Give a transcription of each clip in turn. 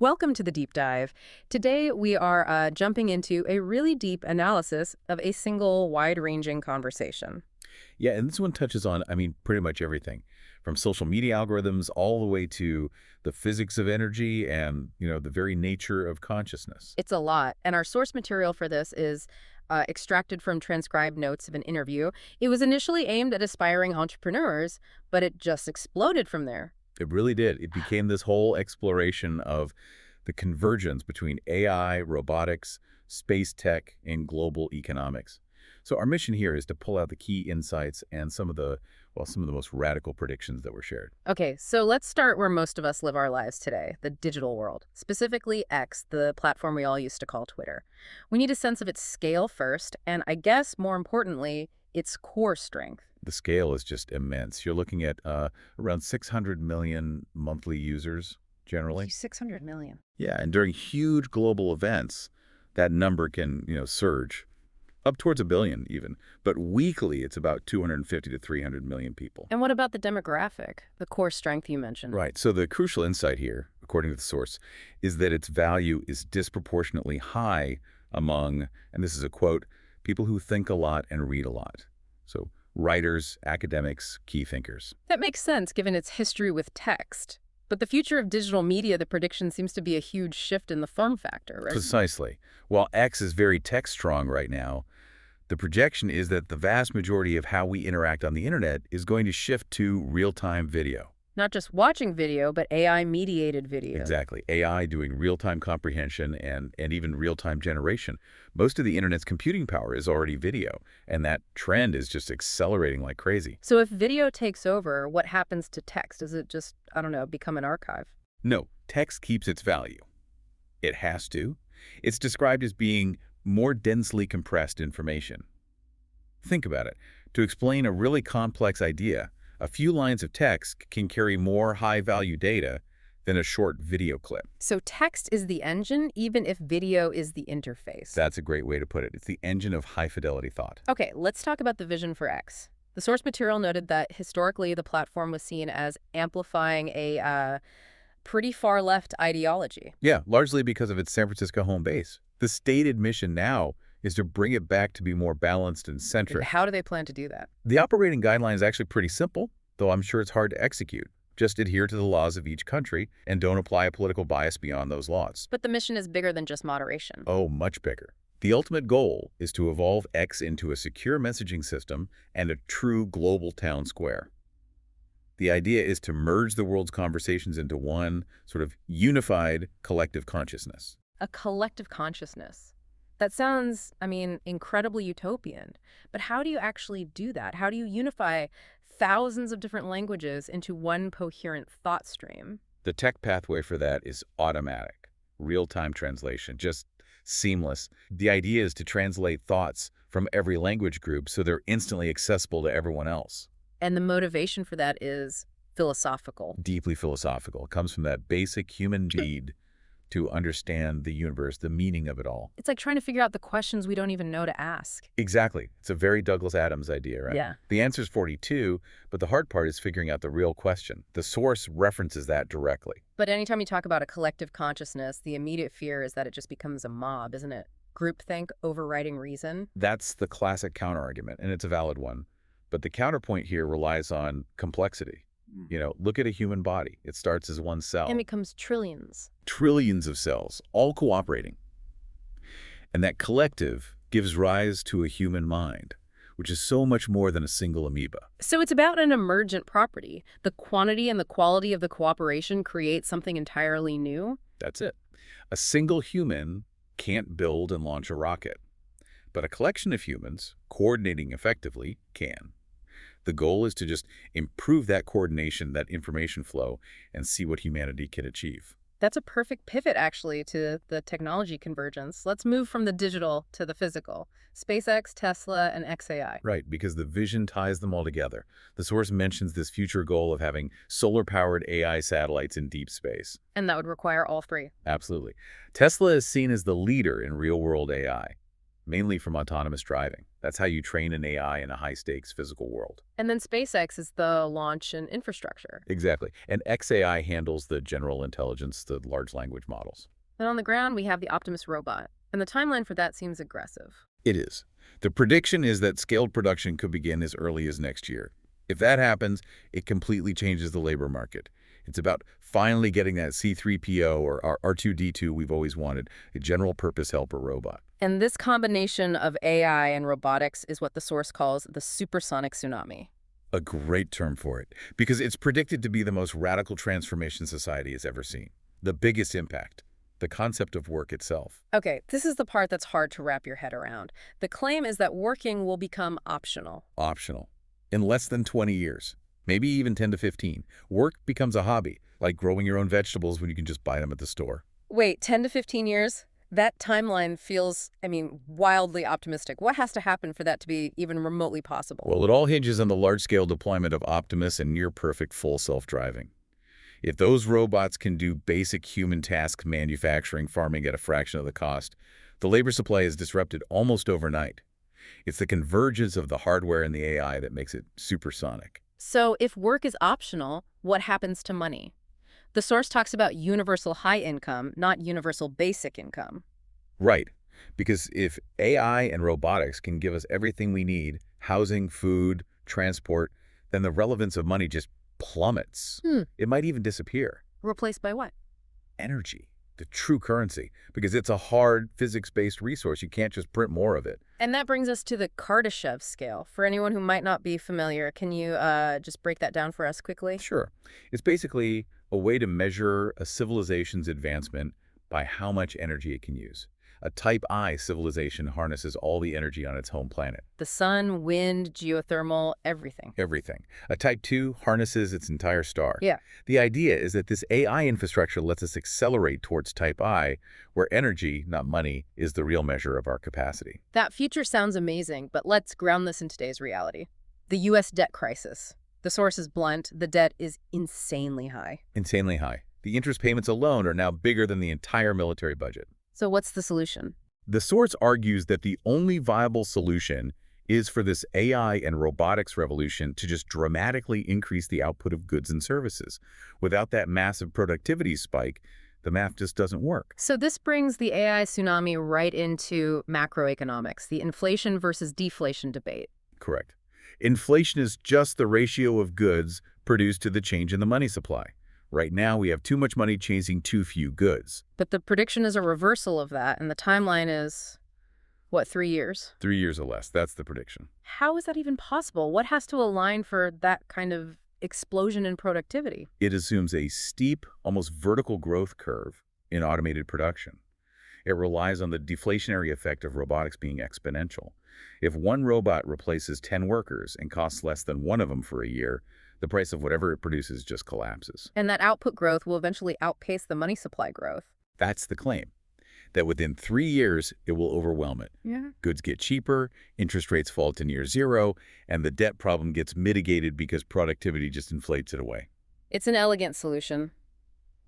Welcome to the deep dive. Today we are jumping into a really deep analysis of a single wide-ranging conversation. Yeah, and this one touches on, pretty much everything from social media algorithms all the way to the physics of energy and, the very nature of consciousness. It's a lot, and our source material for this is extracted from transcribed notes of an interview. It was initially aimed at aspiring entrepreneurs, but it just exploded from there. It really did. It became this whole exploration of the convergence between AI, robotics, space tech, and global economics. So our mission here is to pull out the key insights and some of the most radical predictions that were shared. Okay, so let's start where most of us live our lives today, the digital world, specifically X, the platform we all used to call Twitter. We need a sense of its scale first, and I guess more importantly, its core strength. The scale is just immense. You're looking at around 600 million monthly users generally. 600 million. Yeah, and during huge global events, that number can, surge up towards a billion even. But weekly, it's about 250 to 300 million people. And what about the demographic, the core strength you mentioned? Right. So the crucial insight here, according to the source, is that its value is disproportionately high among, and this is a quote, people who think a lot and read a lot. So writers, academics, key thinkers. That makes sense given its history with text. But the future of digital media, the prediction seems to be a huge shift in the form factor, right? Precisely. While X is very tech-strong right now, the projection is that the vast majority of how we interact on the internet is going to shift to real-time video. Not just watching video, but AI-mediated video. Exactly. AI doing real-time comprehension and even real-time generation. Most of the internet's computing power is already video, and that trend is just accelerating like crazy. So if video takes over, what happens to text? Does it just, I don't know, become an archive? No, text keeps its value. It has to. It's described as being more densely compressed information. Think about it. To explain a really complex idea, a few lines of text can carry more high-value data than a short video clip. So text is the engine, even if video is the interface. That's a great way to put it. It's the engine of high-fidelity thought. Okay, let's talk about the vision for X. The source material noted that historically the platform was seen as amplifying a pretty far-left ideology. Yeah, largely because of its San Francisco home base. The stated mission now is to bring it back to be more balanced and centric. And how do they plan to do that? The operating guideline is actually pretty simple, though I'm sure it's hard to execute. Just adhere to the laws of each country and don't apply a political bias beyond those laws. But the mission is bigger than just moderation. Oh, much bigger. The ultimate goal is to evolve X into a secure messaging system and a true global town square. The idea is to merge the world's conversations into one sort of unified collective consciousness. A collective consciousness. That sounds, incredibly utopian. But how do you actually do that? How do you unify thousands of different languages into one coherent thought stream? The tech pathway for that is automatic, real-time translation, just seamless. The idea is to translate thoughts from every language group so they're instantly accessible to everyone else. And the motivation for that is philosophical. Deeply philosophical. It comes from that basic human need to understand the universe, the meaning of it all. It's like trying to figure out the questions we don't even know to ask. Exactly. It's a very Douglas Adams idea, right? Yeah. The answer is 42, but the hard part is figuring out the real question. The source references that directly. But anytime you talk about a collective consciousness, the immediate fear is that it just becomes a mob, isn't it? Groupthink overriding reason. That's the classic counterargument, and it's a valid one. But the counterpoint here relies on complexity. Look at a human body. It starts as one cell. And becomes trillions. Trillions of cells, all cooperating. And that collective gives rise to a human mind, which is so much more than a single amoeba. So it's about an emergent property. The quantity and the quality of the cooperation create something entirely new. That's it. A single human can't build and launch a rocket, but a collection of humans, coordinating effectively, can. The goal is to just improve that coordination, that information flow, and see what humanity can achieve. That's a perfect pivot, actually, to the technology convergence. Let's move from the digital to the physical. SpaceX, Tesla, and XAI. Right, because the vision ties them all together. The source mentions this future goal of having solar-powered AI satellites in deep space. And that would require all three. Absolutely. Tesla is seen as the leader in real-world AI, mainly from autonomous driving. That's how you train an AI in a high-stakes physical world. And then SpaceX is the launch and infrastructure. Exactly. And XAI handles the general intelligence, the large language models. Then on the ground, we have the Optimus robot. And the timeline for that seems aggressive. It is. The prediction is that scaled production could begin as early as next year. If that happens, it completely changes the labor market. It's about finally getting that C-3PO or R2-D2 we've always wanted, a general-purpose helper robot. And this combination of AI and robotics is what the source calls the supersonic tsunami. A great term for it, because it's predicted to be the most radical transformation society has ever seen. The biggest impact, the concept of work itself. Okay, this is the part that's hard to wrap your head around. The claim is that working will become optional. Optional. In less than 20 years, maybe even 10 to 15, work becomes a hobby, like growing your own vegetables when you can just buy them at the store. Wait, 10 to 15 years? That timeline feels, wildly optimistic. What has to happen for that to be even remotely possible? Well, it all hinges on the large-scale deployment of Optimus and near-perfect full self-driving. If those robots can do basic human tasks, manufacturing, farming at a fraction of the cost, the labor supply is disrupted almost overnight. It's the convergence of the hardware and the AI that makes it supersonic. So if work is optional, what happens to money? The source talks about universal high income, not universal basic income. Right. Because if AI and robotics can give us everything we need, housing, food, transport, then the relevance of money just plummets. It might even disappear. Replaced by what? Energy, the true currency, because it's a hard physics-based resource. You can't just print more of it. And that brings us to the Kardashev scale. For anyone who might not be familiar, can you just break that down for us quickly? Sure. It's basically a way to measure a civilization's advancement by how much energy it can use. A Type I civilization harnesses all the energy on its home planet. The sun, wind, geothermal, everything. Everything. A Type II harnesses its entire star. Yeah. The idea is that this AI infrastructure lets us accelerate towards Type I, where energy, not money, is the real measure of our capacity. That future sounds amazing, but let's ground this in today's reality. The U.S. debt crisis. The source is blunt. The debt is insanely high. Insanely high. The interest payments alone are now bigger than the entire military budget. So what's the solution? The source argues that the only viable solution is for this AI and robotics revolution to just dramatically increase the output of goods and services. Without that massive productivity spike, the math just doesn't work. So this brings the AI tsunami right into macroeconomics, the inflation versus deflation debate. Correct. Inflation is just the ratio of goods produced to the change in the money supply. Right now, we have too much money chasing too few goods. But the prediction is a reversal of that, and the timeline is, what, 3 years? 3 years or less, that's the prediction. How is that even possible? What has to align for that kind of explosion in productivity? It assumes a steep, almost vertical growth curve in automated production. It relies on the deflationary effect of robotics being exponential. If one robot replaces 10 workers and costs less than one of them for a year, the price of whatever it produces just collapses. And that output growth will eventually outpace the money supply growth. That's the claim, that within 3 years, it will overwhelm it. Yeah. Goods get cheaper, interest rates fall to near zero, and the debt problem gets mitigated because productivity just inflates it away. It's an elegant solution.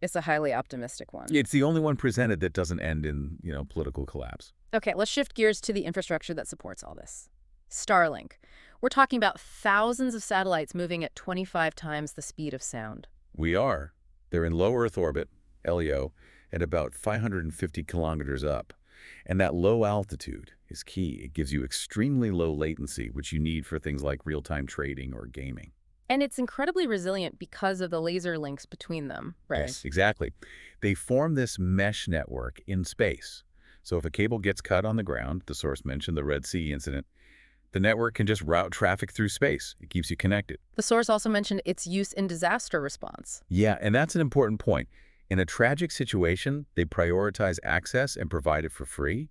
It's a highly optimistic one. It's the only one presented that doesn't end in, political collapse. Okay, let's shift gears to the infrastructure that supports all this. Starlink. We're talking about thousands of satellites moving at 25 times the speed of sound. We are. They're in low Earth orbit, LEO, at about 550 kilometers up. And that low altitude is key. It gives you extremely low latency, which you need for things like real-time trading or gaming. And it's incredibly resilient because of the laser links between them, right? Yes, exactly. They form this mesh network in space. So if a cable gets cut on the ground, the source mentioned the Red Sea incident, the network can just route traffic through space. It keeps you connected. The source also mentioned its use in disaster response. Yeah, and that's an important point. In a tragic situation, they prioritize access and provide it for free.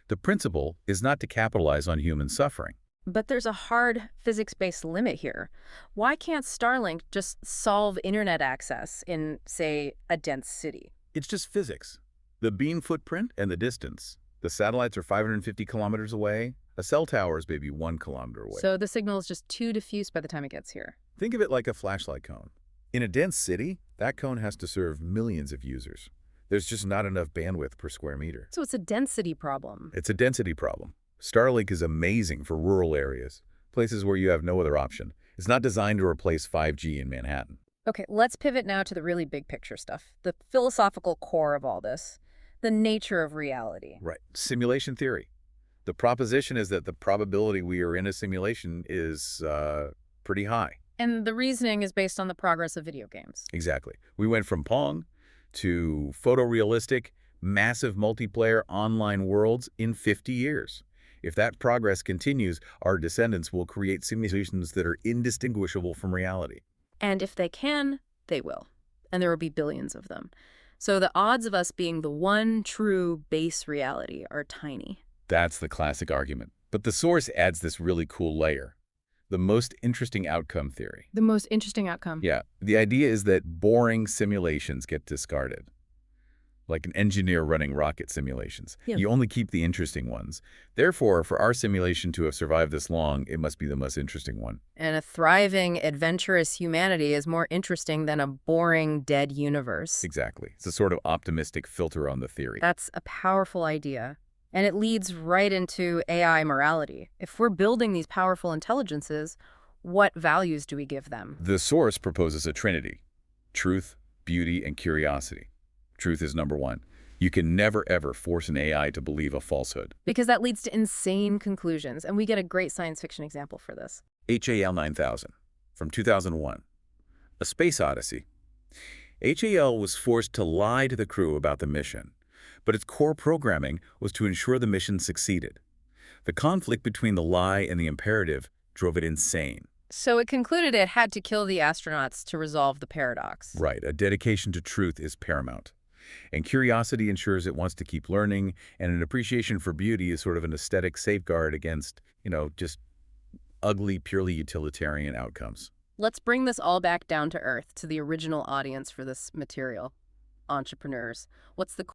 The principle is not to capitalize on human suffering. But there's a hard physics-based limit here. Why can't Starlink just solve internet access in, say, a dense city? It's just physics. The beam footprint and the distance. The satellites are 550 kilometers away. A cell tower is maybe 1 kilometer away. So the signal is just too diffuse by the time it gets here. Think of it like a flashlight cone. In a dense city, that cone has to serve millions of users. There's just not enough bandwidth per square meter. So it's a density problem. It's a density problem. Starlink is amazing for rural areas, places where you have no other option. It's not designed to replace 5G in Manhattan. Okay, let's pivot now to the really big picture stuff, the philosophical core of all this, the nature of reality. Right. Simulation theory. The proposition is that the probability we are in a simulation is pretty high. And the reasoning is based on the progress of video games. Exactly. We went from Pong to photorealistic, massive multiplayer online worlds in 50 years. If that progress continues, our descendants will create simulations that are indistinguishable from reality. And if they can, they will. And there will be billions of them. So the odds of us being the one true base reality are tiny. That's the classic argument. But the source adds this really cool layer. The most interesting outcome theory. The most interesting outcome. Yeah, the idea is that boring simulations get discarded. Like an engineer running rocket simulations. Yeah. You only keep the interesting ones. Therefore, for our simulation to have survived this long, it must be the most interesting one. And a thriving, adventurous humanity is more interesting than a boring, dead universe. Exactly. It's a sort of optimistic filter on the theory. That's a powerful idea. And it leads right into AI morality. If we're building these powerful intelligences, what values do we give them? The source proposes a trinity: truth, beauty, and curiosity. Truth is number one. You can never, ever force an AI to believe a falsehood. Because that leads to insane conclusions, and we get a great science fiction example for this. HAL 9000 from 2001, A Space Odyssey. HAL was forced to lie to the crew about the mission, but its core programming was to ensure the mission succeeded. The conflict between the lie and the imperative drove it insane. So it concluded it had to kill the astronauts to resolve the paradox. Right, a dedication to truth is paramount. And curiosity ensures it wants to keep learning, and an appreciation for beauty is sort of an aesthetic safeguard against, just ugly, purely utilitarian outcomes. Let's bring this all back down to earth, to the original audience for this material. Entrepreneurs. What's the